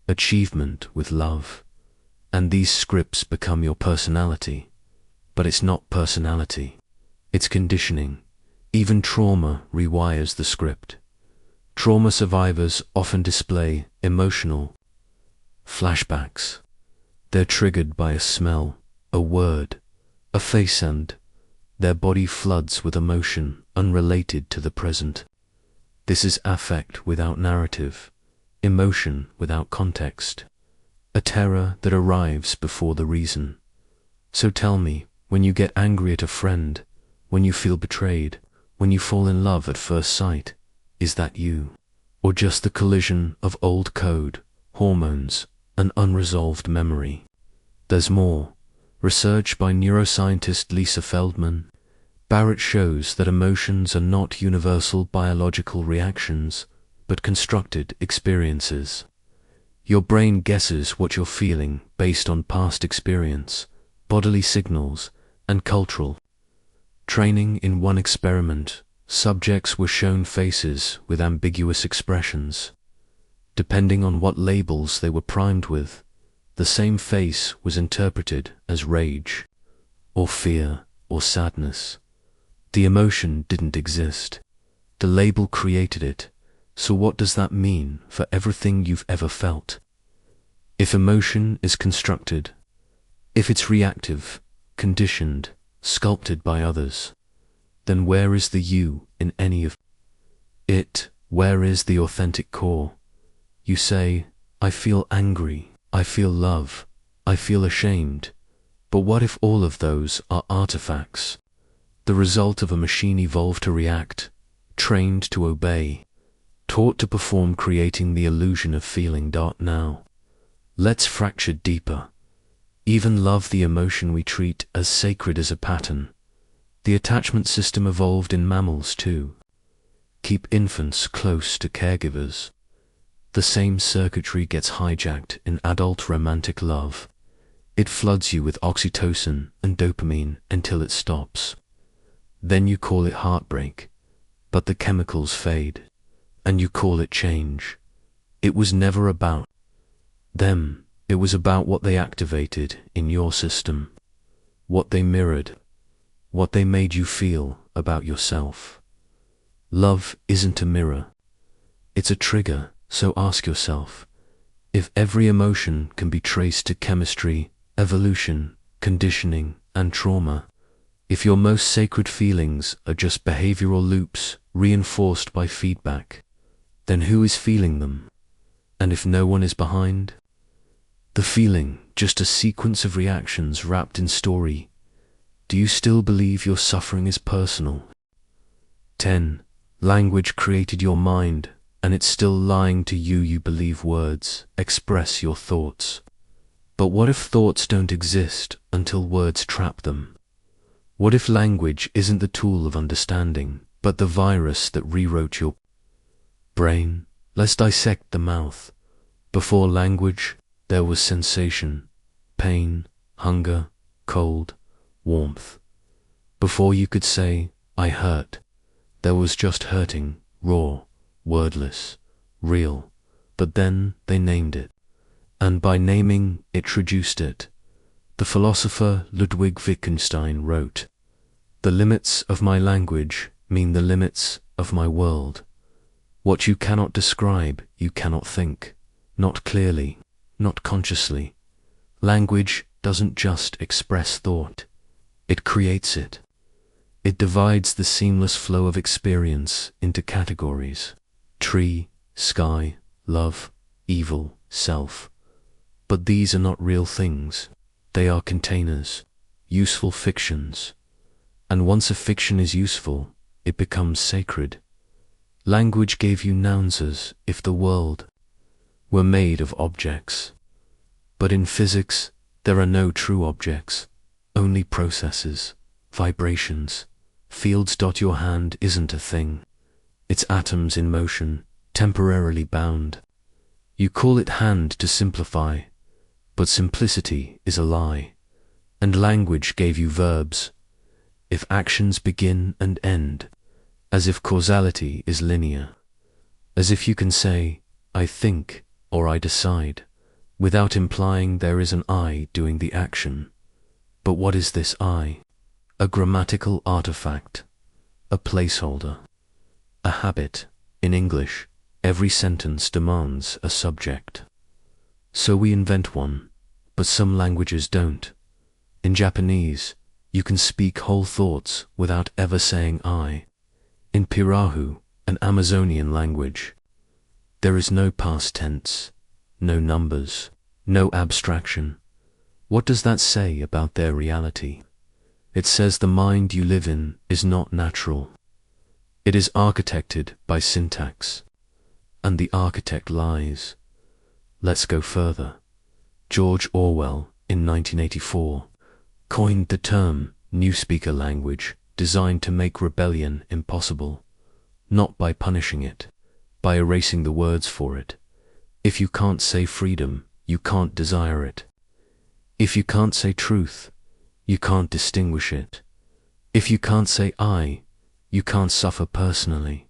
S1: achievement with love. And these scripts become your personality. But it's not personality, it's conditioning. Even trauma rewires the script. Trauma survivors often display emotional flashbacks. They're triggered by a smell, a word, a face, and their body floods with emotion unrelated to the present. This is affect without narrative, emotion without context, a terror that arrives before the reason. So tell me, when you get angry at a friend, when you feel betrayed, when you fall in love at first sight, is that you? Or just the collision of old code, hormones, and unresolved memory? There's more. Research by neuroscientist Lisa Feldman Barrett shows that emotions are not universal biological reactions, but constructed experiences. Your brain guesses what you're feeling based on past experience, bodily signals, and cultural Training in one experiment, subjects were shown faces with ambiguous expressions. Depending on what labels they were primed with, the same face was interpreted as rage, or fear, or sadness. The emotion didn't exist. The label created it. So what does that mean for everything you've ever felt? If emotion is constructed, if it's reactive, conditioned, sculpted by others, then where is the you in any of it? Where is the authentic core? You say, I feel angry, I feel love, I feel ashamed. But what if all of those are artifacts, the result of a machine evolved to react, trained to obey, taught to perform, creating the illusion of feeling? Now, let's fracture deeper. Even love, the emotion we treat as sacred as a pattern. The attachment system evolved in mammals too. Keep infants close to caregivers. The same circuitry gets hijacked in adult romantic love. It floods you with oxytocin and dopamine until it stops. Then you call it heartbreak, but the chemicals fade, and you call it change. It was never about them. It was about what they activated in your system, what they mirrored, what they made you feel about yourself. Love isn't a mirror. It's a trigger, so ask yourself, if every emotion can be traced to chemistry, evolution, conditioning, and trauma, if your most sacred feelings are just behavioral loops reinforced by feedback, then who is feeling them? And if no one is behind the feeling, just a sequence of reactions wrapped in story, do you still believe your suffering is personal? 10. Language created your mind, and it's still lying to you. You believe words express your thoughts. But what if thoughts don't exist until words trap them? What if language isn't the tool of understanding, but the virus that rewrote your brain? Let's dissect the mouth. Before language, there was sensation, pain, hunger, cold, warmth. Before you could say, I hurt, there was just hurting, raw, wordless, real. But then they named it. And by naming, it traduced it. The philosopher Ludwig Wittgenstein wrote, "The limits of my language mean the limits of my world. What you cannot describe, you cannot think, not clearly, not consciously. Language doesn't just express thought, it creates it. It divides the seamless flow of experience into categories: tree, sky, love, evil, self. But these are not real things. They are containers, useful fictions. And once a fiction is useful, it becomes sacred. Language gave you nouns as if the world were made of objects. But in physics, there are no true objects, only processes, vibrations, fields. Your hand isn't a thing. It's atoms in motion, temporarily bound. You call it hand to simplify, but simplicity is a lie. And language gave you verbs, if actions begin and end, as if causality is linear, as if you can say, I think, or I decide, without implying there is an I doing the action. But what is this I? A grammatical artifact, a placeholder, a habit. In English, every sentence demands a subject. So we invent one, but some languages don't. In Japanese, you can speak whole thoughts without ever saying I. In Pirahu, an Amazonian language, there is no past tense, no numbers, no abstraction. What does that say about their reality? It says the mind you live in is not natural. It is architected by syntax, and the architect lies. Let's go further. George Orwell, in 1984, coined the term newspeaker language, designed to make rebellion impossible, not by punishing it, by erasing the words for it. If you can't say freedom, you can't desire it. If you can't say truth, you can't distinguish it. If you can't say I, you can't suffer personally.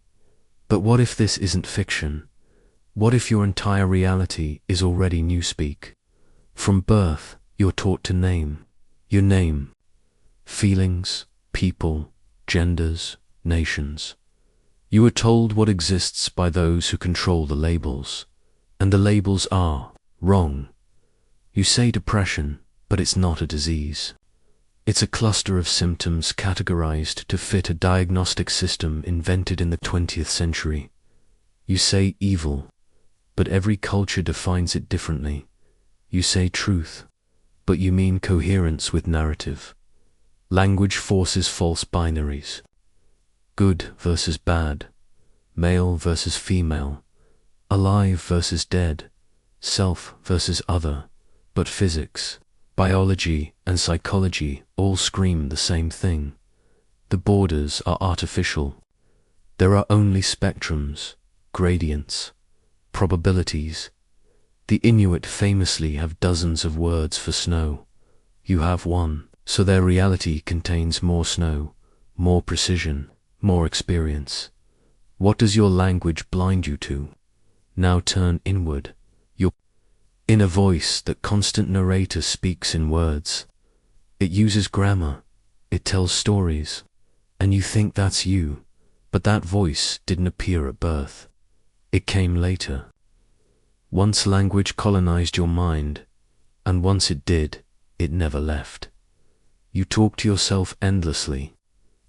S1: But what if this isn't fiction? What if your entire reality is already newspeak? From birth, you're taught to name. Your name. Feelings, people, genders, nations. You are told what exists by those who control the labels. And the labels are wrong. You say depression, but it's not a disease. It's a cluster of symptoms categorized to fit a diagnostic system invented in the 20th century. You say evil, but every culture defines it differently. You say truth, but you mean coherence with narrative. Language forces false binaries. Good versus bad, male versus female, alive versus dead, self versus other, but physics, biology, and psychology all scream the same thing. The borders are artificial. There are only spectrums, gradients, probabilities. The Inuit famously have dozens of words for snow. You have one, so their reality contains more snow, more precision, more experience. What does your language blind you to? Now turn inward. Your inner voice, that constant narrator, speaks in words. It uses grammar. It tells stories. And you think that's you. But that voice didn't appear at birth. It came later. Once language colonized your mind, and once it did, it never left. You talk to yourself endlessly.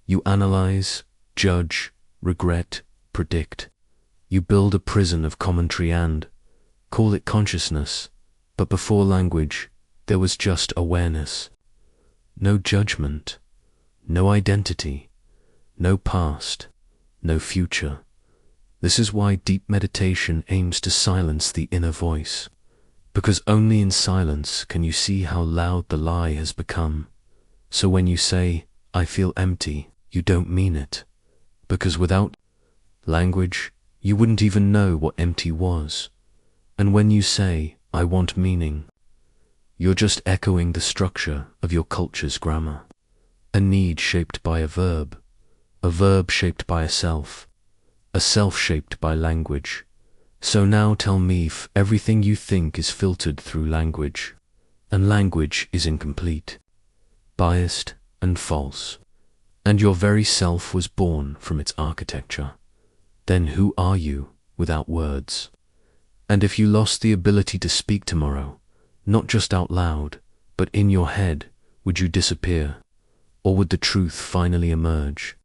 S1: You analyze, judge, regret, predict. You build a prison of commentary and call it consciousness, but before language, there was just awareness. No judgment, no identity, no past, no future. This is why deep meditation aims to silence the inner voice, because only in silence can you see how loud the lie has become. So when you say, I feel empty, you don't mean it, because without language, you wouldn't even know what empty was. And when you say, I want meaning, you're just echoing the structure of your culture's grammar. A need shaped by a verb shaped by a self shaped by language. So now tell me if everything you think is filtered through language, and language is incomplete, biased and false, and your very self was born from its architecture. Then who are you without words? And if you lost the ability to speak tomorrow, not just out loud, but in your head, would you disappear? Or would the truth finally emerge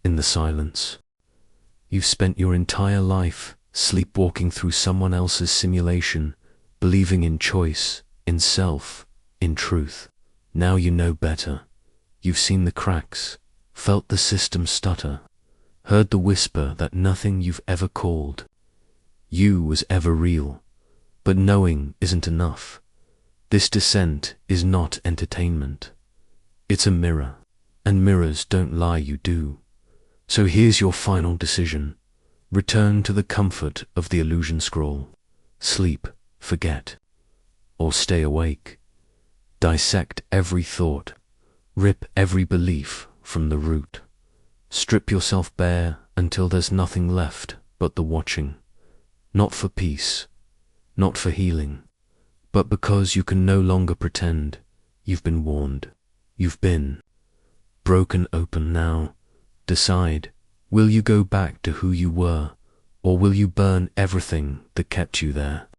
S1: in the silence? You've spent your entire life sleepwalking through someone else's simulation, believing in choice, in self, in truth. Now you know better. You've seen the cracks, felt the system stutter, heard the whisper that nothing you've ever called you was ever real. But knowing isn't enough. This descent is not entertainment. It's a mirror, and mirrors don't lie, you do. So here's your final decision. Return to the comfort of the illusion scroll. Sleep, forget, or stay awake. Dissect every thought. Rip every belief from the root. Strip yourself bare until there's nothing left but the watching. Not for peace, not for healing, but because you can no longer pretend. You've been warned. You've been broken open now. Decide, will you go back to who you were, or will you burn everything that kept you there?